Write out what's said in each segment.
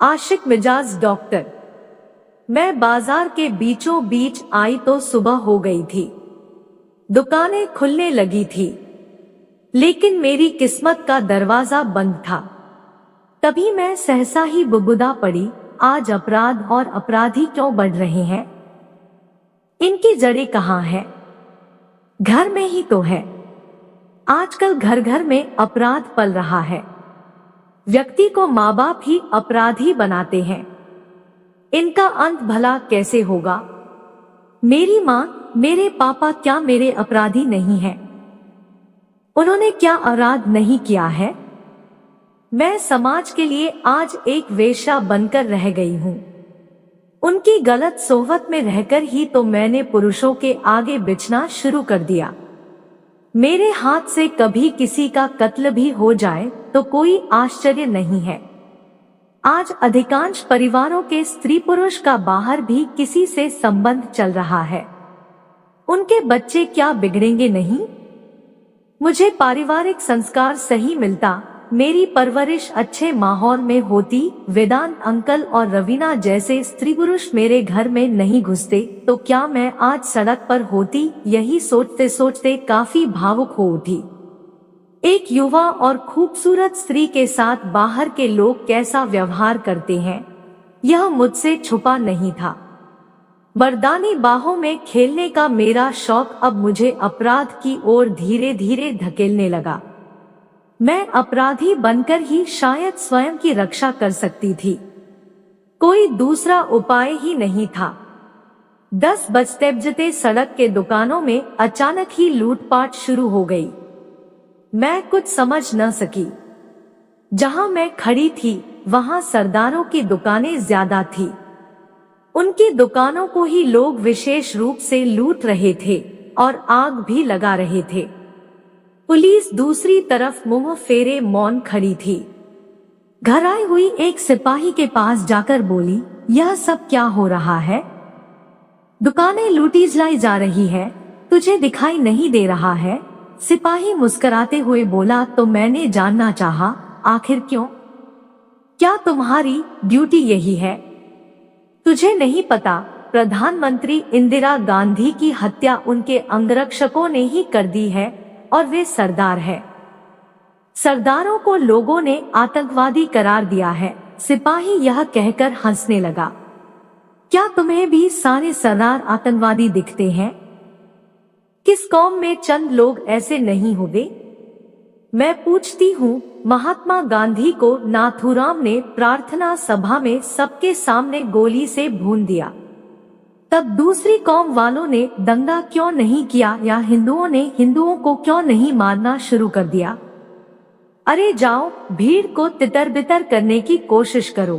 आशिक मिजाज डॉक्टर। मैं बाजार के बीचों बीच आई तो सुबह हो गई थी। दुकानें खुलने लगी थी, लेकिन मेरी किस्मत का दरवाजा बंद था। तभी मैं सहसा ही बुबुदा पड़ी, आज अपराध और अपराधी क्यों बढ़ रहे हैं? इनकी जड़ें कहाँ हैं? घर में ही तो है। आजकल घर घर में अपराध पल रहा है। व्यक्ति को माँ बाप ही अपराधी बनाते हैं। इनका अंत भला कैसे होगा? मेरी माँ, मेरे पापा क्या मेरे अपराधी नहीं हैं? उन्होंने क्या अपराध नहीं किया है? मैं समाज के लिए आज एक वेश्या बनकर रह गई हूँ। उनकी गलत सोहबत में रहकर ही तो मैंने पुरुषों के आगे बिछना शुरू कर दिया। मेरे हाथ से कभी किसी का कत्ल भी हो जाए तो कोई आश्चर्य नहीं है। आज अधिकांश परिवारों के स्त्री पुरुष का बाहर भी किसी से संबंध चल रहा है। उनके बच्चे क्या बिगड़ेंगे नहीं? मुझे पारिवारिक संस्कार सही मिलता, मेरी परवरिश अच्छे माहौल में होती, वेदांत अंकल और रवीना जैसे स्त्री पुरुष मेरे घर में नहीं घुसते, तो क्या मैं आज सड़क पर होती? यही सोचते सोचते काफी भावुक हो उठी। एक युवा और खूबसूरत स्त्री के साथ बाहर के लोग कैसा व्यवहार करते हैं, यह मुझसे छुपा नहीं था। मर्दानी बाहों में खेलने का मेरा शौक अब मुझे अपराध की ओर धीरे धीरे धकेलने लगा। मैं अपराधी बनकर ही शायद स्वयं की रक्षा कर सकती थी। कोई दूसरा उपाय ही नहीं था। 10 बजते बजते सड़क के दुकानों में अचानक ही लूटपाट शुरू हो गई। मैं कुछ समझ न सकी। जहां मैं खड़ी थी वहां सरदारों की दुकानें ज्यादा थी। उनकी दुकानों को ही लोग विशेष रूप से लूट रहे थे और आग भी लगा रहे थे। पुलिस दूसरी तरफ मुंह फेरे मौन खड़ी थी। घर आई हुई एक सिपाही के पास जाकर बोली, यह सब क्या हो रहा है? दुकानें लूटी जलाई जा रही है, तुझे दिखाई नहीं दे रहा है? सिपाही मुस्कुराते हुए बोला, तो मैंने जानना चाहा, आखिर क्यों? क्या तुम्हारी ड्यूटी यही है? तुझे नहीं पता, प्रधानमंत्री इंदिरा गांधी की हत्या उनके अंगरक्षकों ने ही कर दी है और वे सरदार है। सरदारों को लोगों ने आतंकवादी करार दिया है। सिपाही यह कहकर हंसने लगा। क्या तुम्हें भी सारे सरदार आतंकवादी दिखते हैं? किस कौम में चंद लोग ऐसे नहीं होंगे? मैं पूछती हूँ। महात्मा गांधी को नाथूराम ने प्रार्थना सभा में सबके सामने गोली से भून दिया। तब दूसरी कौम वालों ने दंगा क्यों नहीं किया, या हिंदुओं ने हिंदुओं को क्यों नहीं मारना शुरू कर दिया? अरे जाओ, भीड़ को तितर बितर करने की कोशिश करो।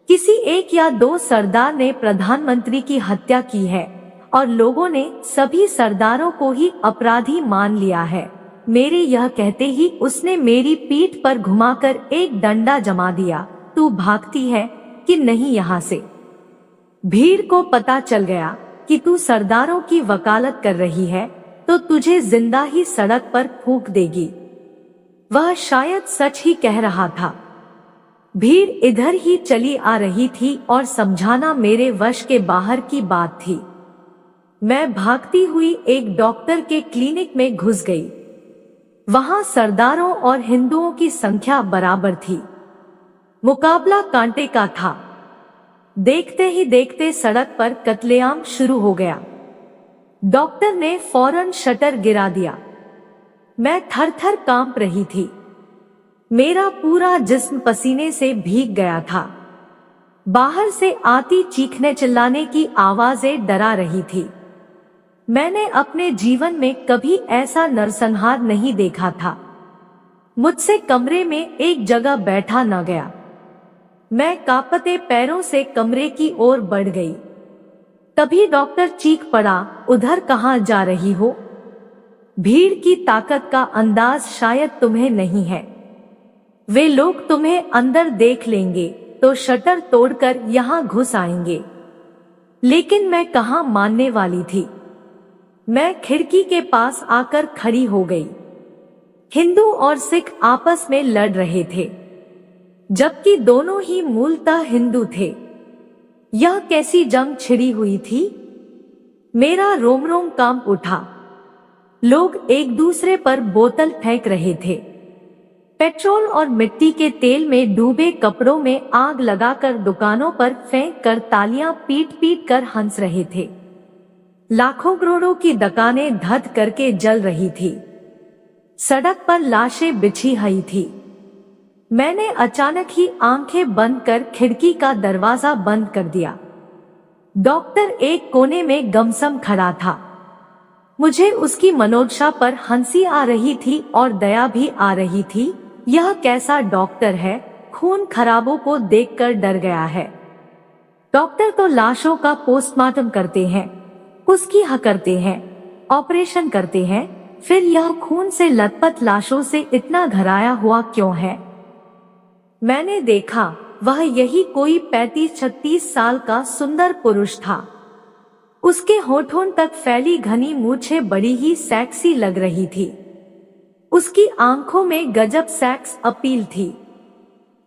किसी एक या दो सरदार ने प्रधानमंत्री की हत्या की है और लोगों ने सभी सरदारों को ही अपराधी मान लिया है। मेरे यह कहते ही उसने मेरी पीठ पर घुमाकर एक डंडा जमा दिया। तू भागती है कि नहीं यहाँ से? भीड़ को पता चल गया कि तू सरदारों की वकालत कर रही है तो तुझे जिंदा ही सड़क पर फूंक देगी। वह शायद सच ही कह रहा था। भीड़ इधर ही चली आ रही थी और समझाना मेरे वश के बाहर की बात थी। मैं भागती हुई एक डॉक्टर के क्लिनिक में घुस गई। वहां सरदारों और हिंदुओं की संख्या बराबर थी। मुकाबला कांटे का था। देखते ही देखते सड़क पर कत्लेआम शुरू हो गया। डॉक्टर ने फौरन शटर गिरा दिया। मैं थर थर कांप रही थी। मेरा पूरा जिस्म पसीने से भीग गया था। बाहर से आती चीखने चिल्लाने की आवाजें डरा रही थी। मैंने अपने जीवन में कभी ऐसा नरसंहार नहीं देखा था। मुझसे कमरे में एक जगह बैठा न गया। मैं कांपते पैरों से कमरे की ओर बढ़ गई। तभी डॉक्टर चीख पड़ा, उधर कहाँ जा रही हो? भीड़ की ताकत का अंदाज शायद तुम्हें नहीं है। वे लोग तुम्हें अंदर देख लेंगे तो शटर तोड़कर यहाँ घुस आएंगे। लेकिन मैं कहाँ मानने वाली थी। मैं खिड़की के पास आकर खड़ी हो गई। हिंदू और सिख आपस में लड़ रहे थे। जबकि दोनों ही मूलतः हिंदू थे। यह कैसी जंग छिड़ी हुई थी? मेरा रोम रोम कांप उठा। लोग एक दूसरे पर बोतल फेंक रहे थे। पेट्रोल और मिट्टी के तेल में डूबे कपड़ों में आग लगाकर दुकानों पर फेंक कर तालियां पीट पीट कर हंस रहे थे। लाखों करोड़ों की दुकानें धध करके जल रही थी। सड़क पर लाशें बिछी हुई थी। मैंने अचानक ही आंखें बंद कर खिड़की का दरवाजा बंद कर दिया। डॉक्टर एक कोने में गमसम खड़ा था। मुझे उसकी मनोदशा पर हंसी आ रही थी और दया भी आ रही थी। यह कैसा डॉक्टर है, खून खराबों को देखकर डर गया है। डॉक्टर तो लाशों का पोस्टमार्टम करते हैं, उसकी करते हैं, ऑपरेशन करते हैं, फिर यह खून से लथपथ लाशों से इतना घराया हुआ क्यों है? मैंने देखा, वह यही कोई 35-36 साल का सुंदर पुरुष था। उसके होठों तक फैली घनी मूछें बड़ी ही सेक्सी लग रही थी। उसकी आंखों में गजब सेक्स अपील थी।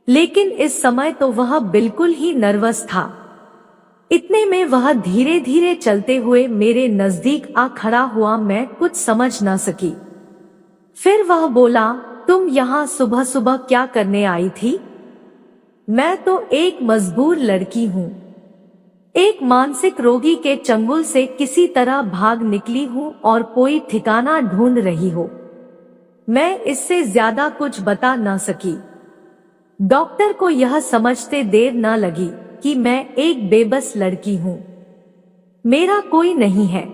लेकिन इस समय तो वह बिल्कुल ही नर्वस था। इतने में वह धीरे धीरे चलते हुए मेरे नजदीक आ खड़ा हुआ। मैं कुछ समझ न सकी। फिर वह बोला, तुम यहाँ सुबह सुबह क्या करने आई थी? मैं तो एक मजबूर लड़की हूँ, एक मानसिक रोगी के चंगुल से किसी तरह भाग निकली हूँ और कोई ठिकाना ढूंढ रही हो। मैं इससे ज्यादा कुछ बता न सकी। डॉक्टर को यह समझते देर न लगी कि मैं एक बेबस लड़की हूँ, मेरा कोई नहीं है।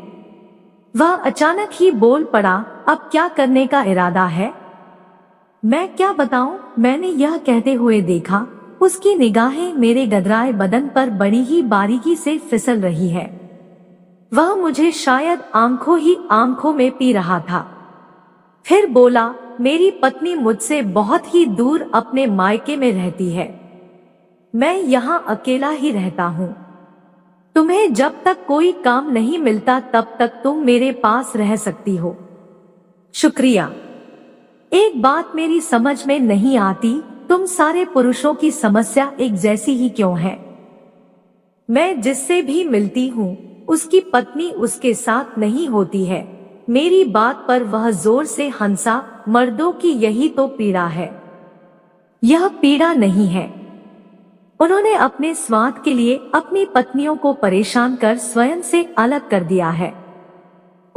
वह अचानक ही बोल पड़ा, अब क्या करने का इरादा है? मैं क्या बताऊं? मैंने यह कहते हुए देखा, उसकी निगाहें मेरे गदराए बदन पर बड़ी ही बारीकी से फिसल रही है। वह मुझे शायद आंखों ही आंखों में पी रहा था। फिर बोला, मेरी पत्नी मुझसे बहुत ही दूर अपने मायके में रहती है। मैं यहाँ अकेला ही रहता हूँ। तुम्हें जब तक कोई काम नहीं मिलता तब तक तुम मेरे पास रह सकती हो। शुक्रिया। एक बात मेरी समझ में नहीं आती, तुम सारे पुरुषों की समस्या एक जैसी ही क्यों है? मैं जिससे भी मिलती हूँ उसकी पत्नी उसके साथ नहीं होती है। मेरी बात पर वह जोर से हंसा। मर्दों की यही तो पीड़ा है। यह पीड़ा नहीं है। उन्होंने अपने स्वार्थ के लिए अपनी पत्नियों को परेशान कर स्वयं से अलग कर दिया है।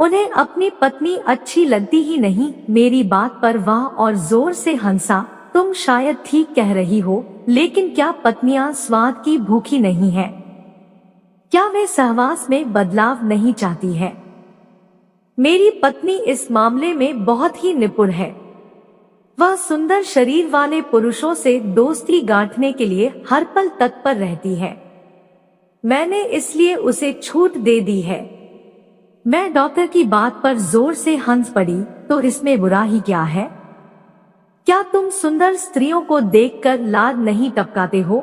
उन्हें अपनी पत्नी अच्छी लगती ही नहीं। मेरी बात पर वह और जोर से हंसा। तुम शायद ठीक कह रही हो, लेकिन क्या पत्नियां स्वाद की भूखी नहीं है? क्या वे सहवास में बदलाव नहीं चाहती है? मेरी पत्नी इस मामले में बहुत ही निपुण है। वह सुंदर शरीर वाले पुरुषों से दोस्ती गांठने के लिए हर पल तत्पर रहती है। मैंने इसलिए उसे छूट दे दी है। मैं डॉक्टर की बात पर जोर से हंस पड़ी, तो इसमें बुरा ही क्या है? क्या तुम सुंदर स्त्रियों को देखकर लाड नहीं टपकाते हो?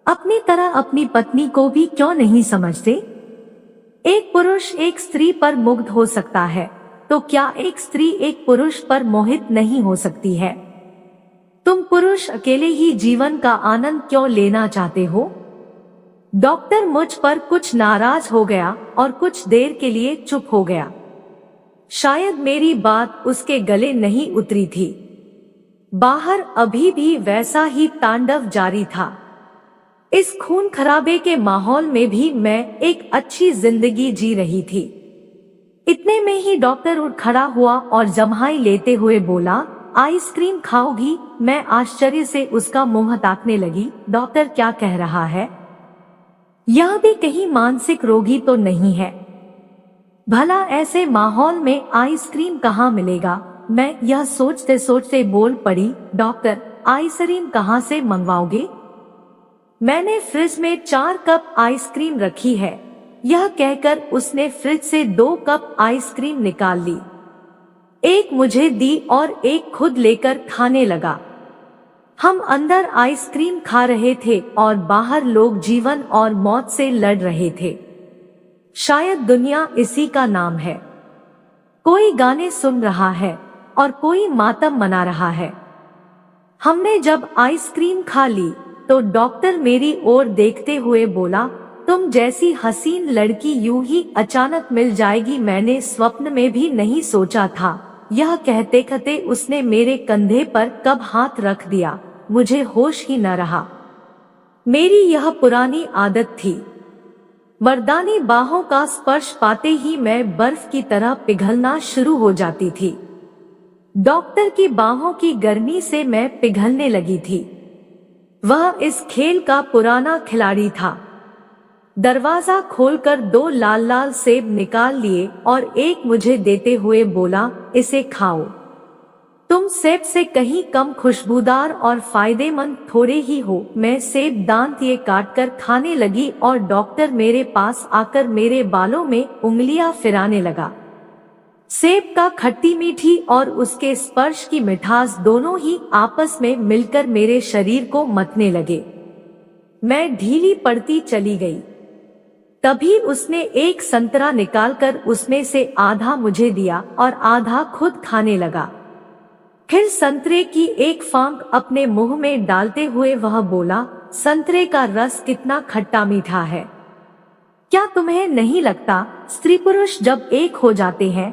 अपनी तरह अपनी पत्नी को भी क्यों नहीं समझते? एक पुरुष एक स्त्री पर मुग्ध हो सकता है, तो क्या एक स्त्री एक पुरुष पर मोहित नहीं हो सकती है? तुम पुरुष अकेले ही जीवन का आनंद क्यों लेना चाहते हो? डॉक्टर मुझ पर कुछ नाराज हो गया और कुछ देर के लिए चुप हो गया। शायद मेरी बात उसके गले नहीं उतरी थी। बाहर अभी भी वैसा ही तांडव जारी था। इस खून खराबे के माहौल में भी मैं एक अच्छी जिंदगी जी रही थी। इतने में ही डॉक्टर उठ खड़ा हुआ और जम्हाई लेते हुए बोला, आइसक्रीम खाओगी? मैं आश्चर्य से उसका मुंह ताकने लगी। डॉक्टर क्या कह रहा है? यह भी कहीं मानसिक रोगी तो नहीं है? भला ऐसे माहौल में आइसक्रीम कहाँ मिलेगा? मैं यह सोचते सोचते बोल पड़ी, डॉक्टर आइसक्रीम कहाँ से मंगवाओगे? मैंने फ्रिज में 4 कप आइसक्रीम रखी है। यह कहकर उसने फ्रिज से 2 कप आइसक्रीम निकाल ली। एक मुझे दी और एक खुद लेकर खाने लगा। हम अंदर आइसक्रीम खा रहे थे और बाहर लोग जीवन और मौत से लड़ रहे थे। शायद दुनिया इसी का नाम है। कोई गाने सुन रहा है और कोई मातम मना रहा है। हमने जब आइसक्रीम खा ली तो डॉक्टर मेरी ओर देखते हुए बोला, तुम जैसी हसीन लड़की यूं ही अचानक मिल जाएगी मैंने स्वप्न में भी नहीं सोचा था। यह कहते कहते उसने मेरे कंधे पर कब हाथ रख दिया, मुझे होश ही न रहा। मेरी यह पुरानी आदत थी, मर्दानी बाहों का स्पर्श पाते ही मैं बर्फ की तरह पिघलना शुरू हो जाती थी। डॉक्टर की बाहों की गर्मी से मैं पिघलने लगी थी। वह इस खेल का पुराना खिलाड़ी था। दरवाजा खोलकर 2 लाल लाल सेब निकाल लिए और एक मुझे देते हुए बोला, इसे खाओ। तुम सेब से कहीं कम खुशबूदार और फायदेमंद थोड़े ही हो। मैं सेब दांत ये काटकर खाने लगी और डॉक्टर मेरे पास आकर मेरे बालों में उंगलियां फिराने लगा। सेब का खट्टी मीठी और उसके स्पर्श की मिठास दोनों ही आपस में मिलकर मेरे शरीर को मतने लगे। मैं ढीली पड़ती चली गई। तभी उसने एक संतरा निकालकर उसमें से आधा मुझे दिया और आधा खुद खाने लगा। फिर संतरे की एक फांक अपने मुंह में डालते हुए वह बोला, संतरे का रस कितना खट्टा मीठा है। क्या तुम्हें नहीं लगता स्त्री पुरुष जब एक हो जाते हैं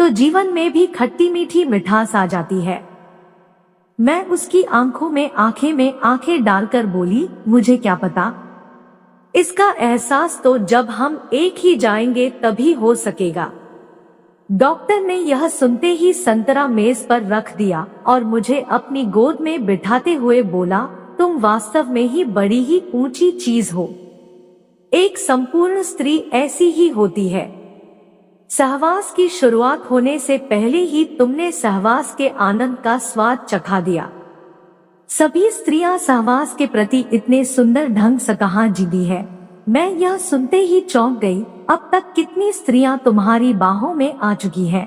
तो जीवन में भी खट्टी मीठी मिठास आ जाती है। मैं उसकी आंखों में आंखें डालकर बोली, मुझे क्या पता, इसका एहसास तो जब हम एक ही जाएंगे तभी हो सकेगा। डॉक्टर ने यह सुनते ही संतरा मेज पर रख दिया और मुझे अपनी गोद में बिठाते हुए बोला, तुम वास्तव में ही बड़ी ही ऊंची चीज हो। एक संपूर्ण स्त्री ऐसी ही होती है। सहवास की शुरुआत होने से पहले ही तुमने सहवास के आनंद का स्वाद चखा दिया। सभी स्त्रियां सहवास के प्रति इतने सुंदर ढंग से कहाँ जीती है। मैं यह सुनते ही चौंक गई। अब तक कितनी स्त्रियां तुम्हारी बाहों में आ चुकी हैं?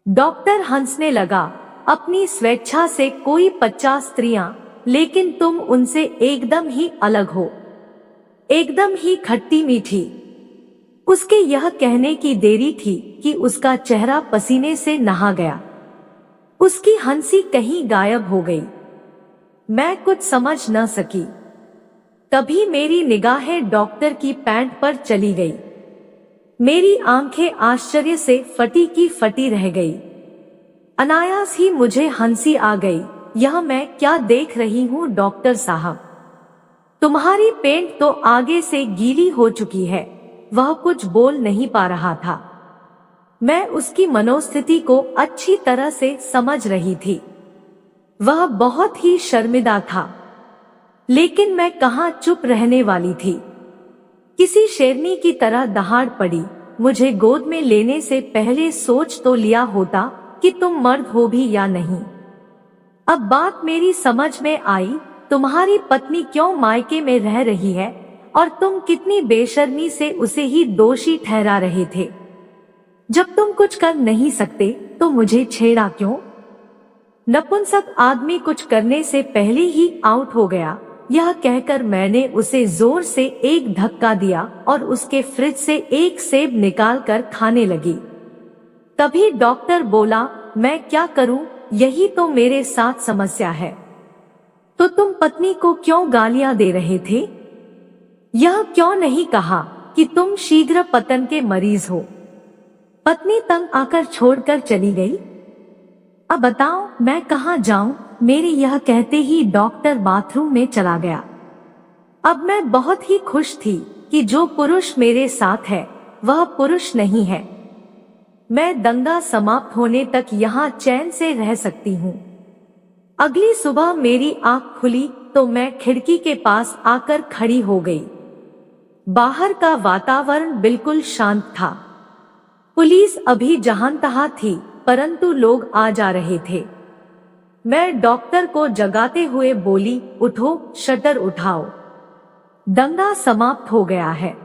डॉक्टर हंसने लगा। अपनी स्वेच्छा से कोई 50 स्त्रियां, लेकिन तुम उनसे एकदम ही अलग हो, एकदम ही खट्टी मीठी। उसके यह कहने की देरी थी कि उसका चेहरा पसीने से नहा गया। उसकी हंसी कहीं गायब हो गई। मैं कुछ समझ न सकी। तभी मेरी निगाहें डॉक्टर की पैंट पर चली गई। मेरी आंखें आश्चर्य से फटी की फटी रह गई। अनायास ही मुझे हंसी आ गई। यह मैं क्या देख रही हूँ डॉक्टर साहब, तुम्हारी पेंट तो आगे से गीली हो चुकी है। वह कुछ बोल नहीं पा रहा था। मैं उसकी मनोस्थिति को अच्छी तरह से समझ रही थी। वह बहुत ही शर्मिंदा था, लेकिन मैं कहाँ चुप रहने वाली थी। किसी शेरनी की तरह दहाड़ पड़ी। मुझे गोद में लेने से पहले सोच तो लिया होता कि तुम मर्द हो भी या नहीं। अब बात मेरी समझ में आई। तुम्हारी पत्नी क्यों मायके में रह रही है और तुम कितनी बेशर्मी से उसे ही दोषी ठहरा रहे थे। जब तुम कुछ कर नहीं सकते तो मुझे छेड़ा क्यों? नपुंसक आदमी कुछ करने से पहले ही आउट हो गया। यह कहकर मैंने उसे जोर से एक धक्का दिया और उसके फ्रिज से एक सेब निकालकर खाने लगी। तभी डॉक्टर बोला, मैं क्या करूं, यही तो मेरे साथ समस्या है। तो तुम पत्नी को क्यों गालियां दे रहे थे? यह क्यों नहीं कहा कि तुम शीघ्र पतन के मरीज हो? पत्नी तंग आकर छोड़कर चली गई। अब बताओ मैं कहाँ जाऊं? मेरे यह कहते ही डॉक्टर बाथरूम में चला गया। अब मैं बहुत ही खुश थी कि जो पुरुष मेरे साथ है वह पुरुष नहीं है। मैं दंगा समाप्त होने तक यहाँ चैन से रह सकती हूँ। अगली सुबह मेरी आंख खुली तो मैं खिड़की के पास आकर खड़ी हो गई। बाहर का वातावरण बिल्कुल शांत था। पुलिस अभी जहां तहां थी, परंतु लोग आ जा रहे थे। मैं डॉक्टर को जगाते हुए बोली, उठो, शटर उठाओ, दंगा समाप्त हो गया है।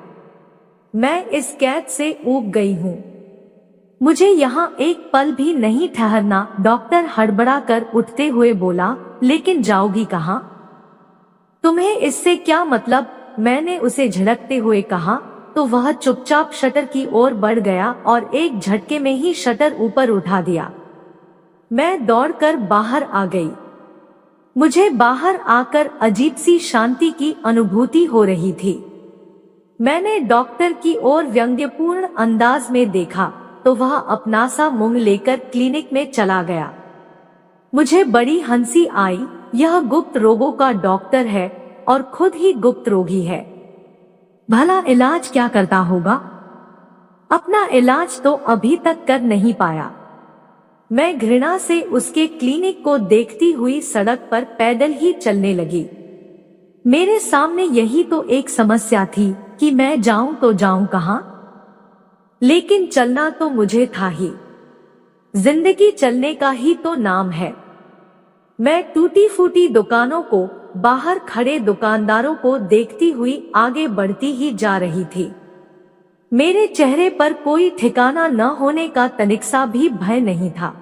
मैं इस कैद से ऊब गई हूँ। मुझे यहाँ एक पल भी नहीं ठहरना। डॉक्टर हड़बड़ा कर उठते हुए बोला, लेकिन जाओगी कहाँ? तुम्हें इससे क्या मतलब? मैंने उसे झिड़कते हुए कहा तो वह चुपचाप शटर की ओर बढ़ गया और एक झटके में ही शटर ऊपर उठा दिया। मैं दौड़कर बाहर आ गई। मुझे बाहर आकर अजीब सी शांति की अनुभूति हो रही थी। मैंने डॉक्टर की ओर व्यंग्यपूर्ण अंदाज में देखा तो वह अपना सा मुंह लेकर क्लिनिक में चला गया। मुझे बड़ी हंसी आई। यह गुप्त रोगों का डॉक्टर है और खुद ही गुप्त रोगी है। भला इलाज क्या करता होगा? अपना इलाज तो अभी तक कर नहीं पाया। मैं घृणा से उसके क्लिनिक को देखती हुई सड़क पर पैदल ही चलने लगी। मेरे सामने यही तो एक समस्या थी कि मैं जाऊं तो जाऊं कहां? लेकिन चलना तो मुझे था ही। जिंदगी चलने का ही तो नाम है। मैं टूटी फूटी दुकानों को, बाहर खड़े दुकानदारों को देखती हुई आगे बढ़ती ही जा रही थी। मेरे चेहरे पर कोई ठिकाना न होने का तनिक सा भी भय नहीं था।